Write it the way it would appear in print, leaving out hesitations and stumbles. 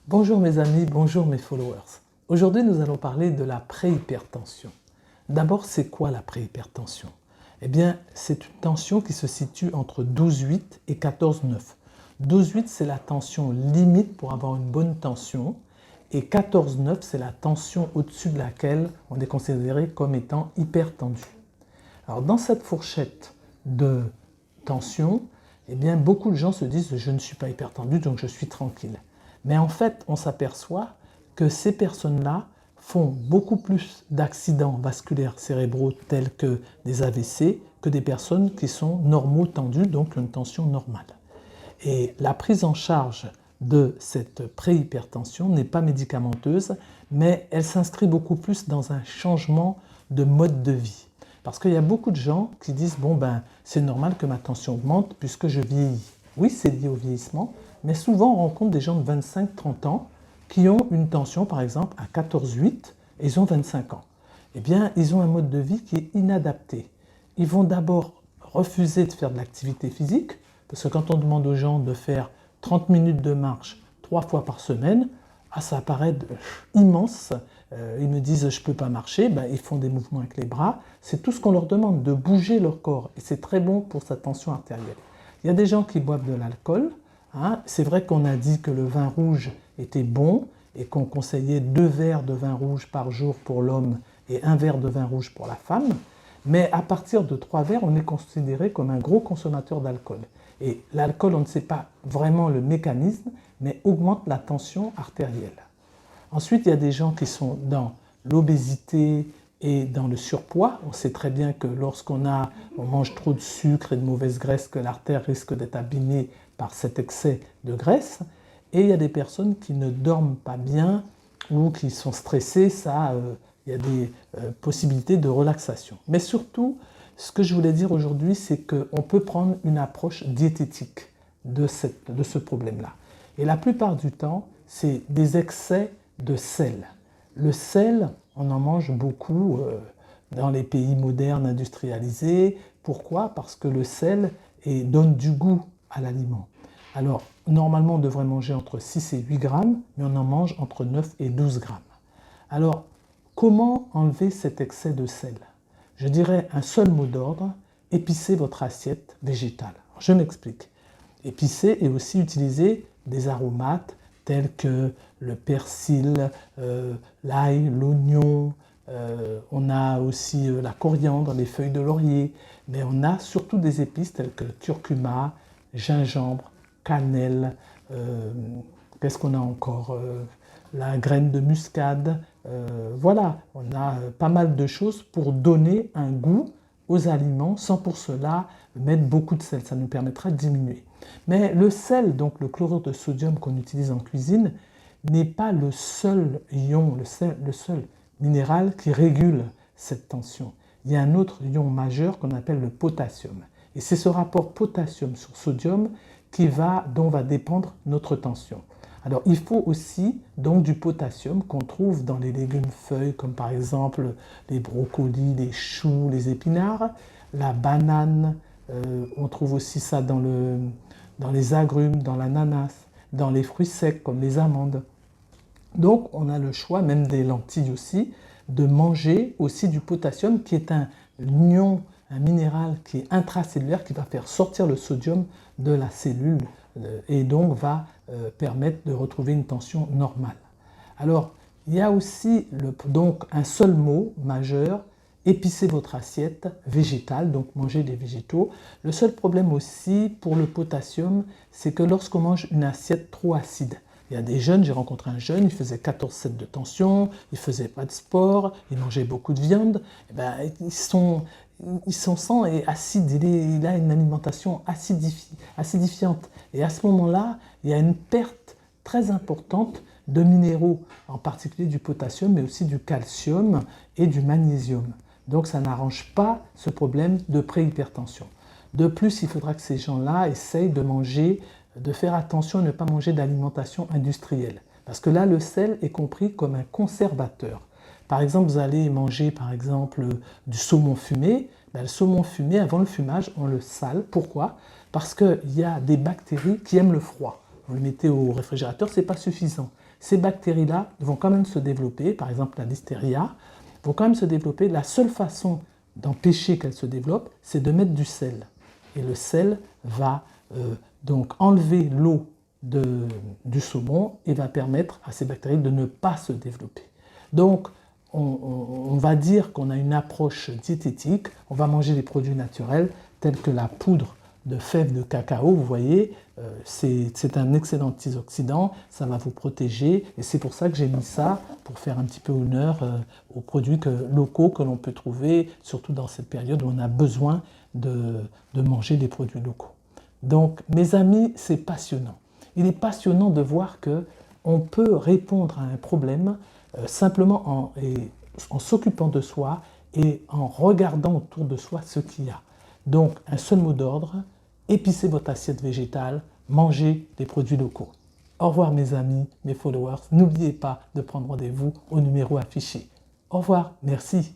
Bonjour mes amis, bonjour mes followers. Aujourd'hui, nous allons parler de la préhypertension. D'abord, c'est quoi la préhypertension? Eh bien, c'est une tension qui se situe entre 12,8 et 14,9. 12,8, c'est la tension limite pour avoir une bonne tension et 14,9, c'est la tension au-dessus de laquelle on est considéré comme étant hypertendu. Alors, dans cette fourchette de tension, eh bien, beaucoup de gens se disent « je ne suis pas hypertendu, donc je suis tranquille ». Mais en fait, on s'aperçoit que ces personnes-là font beaucoup plus d'accidents vasculaires cérébraux tels que des AVC que des personnes qui sont normaux tendues, donc une tension normale. Et la prise en charge de cette préhypertension n'est pas médicamenteuse, mais elle s'inscrit beaucoup plus dans un changement de mode de vie. Parce qu'il y a beaucoup de gens qui disent « bon ben, c'est normal que ma tension augmente puisque je vieillis ». Oui, c'est lié au vieillissement, mais souvent on rencontre des gens de 25-30 ans qui ont une tension par exemple à 14,8 et ils ont 25 ans. Eh bien, ils ont un mode de vie qui est inadapté. Ils vont d'abord refuser de faire de l'activité physique, parce que quand on demande aux gens de faire 30 minutes de marche 3 fois par semaine, ça paraît immense. Ils me disent « je ne peux pas marcher », ben, ils font des mouvements avec les bras. C'est tout ce qu'on leur demande, de bouger leur corps. Et c'est très bon pour sa tension artérielle. Il y a des gens qui boivent de l'alcool. Hein. C'est vrai qu'on a dit que le vin rouge était bon et qu'on conseillait 2 verres de vin rouge par jour pour l'homme et 1 verre de vin rouge pour la femme. Mais à partir de 3 verres, on est considéré comme un gros consommateur d'alcool. Et l'alcool, on ne sait pas vraiment le mécanisme, mais augmente la tension artérielle. Ensuite, il y a des gens qui sont dans l'obésité et dans le surpoids. On sait très bien que lorsqu'on mange trop de sucre et de mauvaise graisse, que l'artère risque d'être abîmée par cet excès de graisse. Et il y a des personnes qui ne dorment pas bien ou qui sont stressées. Il y a des possibilités de relaxation. Mais surtout, ce que je voulais dire aujourd'hui, c'est qu'on peut prendre une approche diététique de ce problème-là. Et la plupart du temps, c'est des excès de sel. Le sel, on en mange beaucoup dans les pays modernes industrialisés. Pourquoi? Parce que le sel donne du goût à l'aliment. Alors, normalement, on devrait manger entre 6 et 8 grammes, mais on en mange entre 9 et 12 grammes. Alors, comment enlever cet excès de sel? Je dirais un seul mot d'ordre, épicez votre assiette végétale. Alors, je m'explique. Épicer et aussi utiliser des aromates tels que le persil, l'ail, l'oignon, on a aussi la coriandre, les feuilles de laurier, mais on a surtout des épices telles que le curcuma, gingembre, cannelle, qu'est-ce qu'on a encore? La graine de muscade, voilà, on a pas mal de choses pour donner un goût aux aliments sans pour cela mettre beaucoup de sel, ça nous permettra de diminuer. Mais le sel, donc le chlorure de sodium qu'on utilise en cuisine, n'est pas le seul ion, le seul minéral qui régule cette tension. Il y a un autre ion majeur qu'on appelle le potassium. Et c'est ce rapport potassium sur sodium dont va dépendre notre tension. Alors il faut aussi donc du potassium qu'on trouve dans les légumes feuilles comme par exemple les brocolis, les choux, les épinards, la banane, on trouve aussi ça dans les agrumes, dans l'ananas, dans les fruits secs comme les amandes. Donc on a le choix, même des lentilles aussi, de manger aussi du potassium qui est un ion, un minéral qui est intracellulaire qui va faire sortir le sodium de la cellule et donc va permettre de retrouver une tension normale. Alors, il y a aussi donc un seul mot majeur, épicez votre assiette végétale, donc mangez des végétaux. Le seul problème aussi pour le potassium, c'est que lorsqu'on mange une assiette trop acide, il y a des jeunes, j'ai rencontré un jeune, il faisait 14,7 de tension, il ne faisait pas de sport, il mangeait beaucoup de viande, et ben, son sang est acide, il a une alimentation acidifiante. Et à ce moment-là, il y a une perte très importante de minéraux, en particulier du potassium, mais aussi du calcium et du magnésium. Donc ça n'arrange pas ce problème de préhypertension. De plus, il faudra que ces gens-là essayent de faire attention à ne pas manger d'alimentation industrielle. Parce que là, le sel est compris comme un conservateur. Par exemple, vous allez manger du saumon fumé. Le saumon fumé, avant le fumage, on le sale. Pourquoi? Parce qu'il y a des bactéries qui aiment le froid. Vous le mettez au réfrigérateur, ce n'est pas suffisant. Ces bactéries-là vont quand même se développer, par exemple la listeria, vont quand même se développer. La seule façon d'empêcher qu'elles se développent, c'est de mettre du sel. Et le sel va donc enlever l'eau du saumon et va permettre à ces bactéries de ne pas se développer. Donc, on va dire qu'on a une approche diététique, on va manger des produits naturels tels que la poudre de fèves de cacao, vous voyez, c'est un excellent antioxydant, ça va vous protéger et c'est pour ça que j'ai mis ça, pour faire un petit peu honneur aux produits locaux que l'on peut trouver, surtout dans cette période où on a besoin de manger des produits locaux. Donc, mes amis, c'est passionnant. Il est passionnant de voir qu'on peut répondre à un problème simplement en s'occupant de soi et en regardant autour de soi ce qu'il y a. Donc, un seul mot d'ordre, épicez votre assiette végétale, mangez des produits locaux. Au revoir mes amis, mes followers. N'oubliez pas de prendre rendez-vous au numéro affiché. Au revoir, merci.